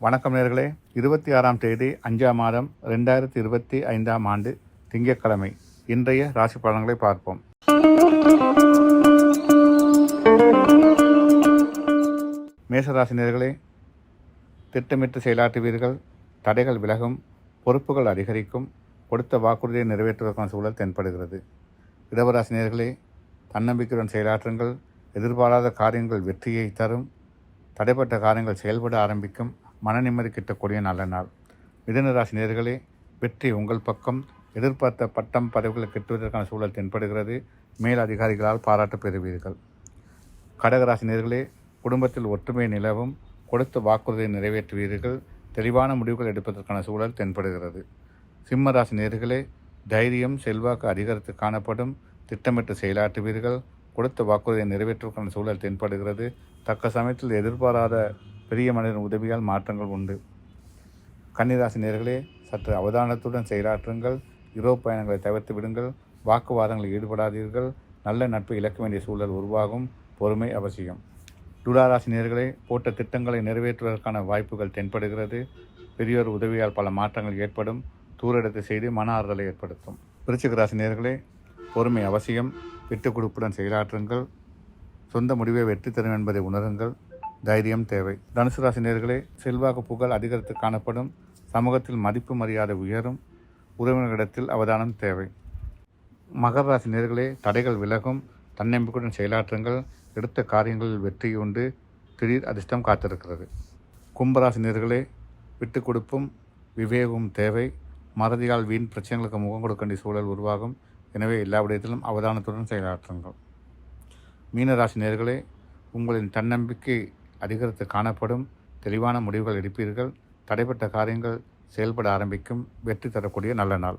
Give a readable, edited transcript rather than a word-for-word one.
வணக்கம் நேயர்களே. 26ஆம் தேதி 5ஆம் மாதம் 2025ஆம் ஆண்டு திங்கட்கிழமை. இன்றைய ராசி பலன்களை பார்ப்போம். மேஷராசி நேயர்களே, திட்டமிட்டு செயலாற்றுவீர்கள். தடைகள் விலகும், பொறுப்புகள் அதிகரிக்கும், கொடுத்த வாக்குறுதியை நிறைவேற்றுவதற்கான சூழல் தென்படுகிறது. இடவராசி நேயர்களே, தன்னம்பிக்கையுடன் செயலாற்றுங்கள். எதிர்பாராத காரியங்கள் வெற்றியை தரும். தடைப்பட்ட காரியங்கள் செயல்பட ஆரம்பிக்கும். மன நிம்மதி கிட்டக்கூடிய நல்ல நாள். மிதுன ராசி நேயர்களே, வெற்றி உங்கள் பக்கம். எதிர்பார்த்த பட்டம் பதவிகளை கிட்டுவதற்கான சூழல் தென்படுகிறது. மேல் அதிகாரிகளால் பாராட்டு பெறுவீர்கள். கடகராசி நேயர்களே, குடும்பத்தில் ஒற்றுமை நிலவும். கொடுத்த வாக்குறுதியை நிறைவேற்றுவீர்கள். தெளிவான முடிவுகள் எடுப்பதற்கான சூழல் தென்படுகிறது. சிம்ம ராசி நேயர்களே, தைரியம் செல்வாக்கு அதிகரித்து காணப்படும். திட்டமிட்டு செயலாற்றுவீர்கள். கொடுத்த வாக்குறுதியை நிறைவேற்றுவதற்கான சூழல் தென்படுகிறது. தக்க சமயத்தில் எதிர்பாராத பெரிய மனிதன் உதவியால் மாற்றங்கள் உண்டு. கன்னிராசி நேயர்களே, சற்று அவதானத்துடன் செயலாற்றுங்கள். இரவு பயணங்களை தவிர்த்து விடுங்கள். வாக்குவாதங்களில் ஈடுபடாதீர்கள். நல்ல நட்பை இழக்க வேண்டிய சூழல் உருவாகும். பொறுமை அவசியம். துலாராசி நேயர்களே, போட்ட திட்டங்களை நிறைவேற்றுவதற்கான வாய்ப்புகள் தென்படுகிறது. பெரியோர் உதவியால் பல மாற்றங்கள் ஏற்படும். தூரெடுத்து செய்து மன ஆறுதலை ஏற்படுத்தும். விருச்சிக ராசி நேயர்களே, பொறுமை அவசியம். விட்டுக் கொடுப்புடன் செயலாற்றுங்கள். சொந்த முடிவை வெற்றி தரும் என்பதை உணருங்கள். தைரியம் தேவை. தனுசு ராசி நேயர்களே, செல்வாக்கு புகழ் அதிகரித்து காணப்படும். சமூகத்தில் மதிப்பு மரியாதை உயரும். உறவினர்களிடத்தில் அவதானம் தேவை. மகர ராசி நேயர்களே, தடைகள் விலகும். தன்னம்பிக்கையுடன் செயலாற்றுங்கள். எடுத்த காரியங்களில் வெற்றி உண்டு. திடீர் அதிர்ஷ்டம் காத்திருக்கிறது. கும்பராசி நேயர்களே, விட்டுக் கொடுப்பும் விவேகமும் தேவை. மறதியால் வீண் பிரச்சனைகளுக்கு முகம் கொடுக்க வேண்டிய சூழல் உருவாகும். எனவே எல்லா விடயத்திலும் அவதானத்துடன் செயலாற்றுங்கள். மீனராசி நேயர்களே, உங்களின் தன்னம்பிக்கை அதிகரித்து காணப்படும். தெளிவான முடிவுகள் எடுப்பீர்கள். தடைப்பட்ட காரியங்கள் செயல்பட ஆரம்பிக்கும். வெற்றி தரக்கூடிய நல்ல நாள்.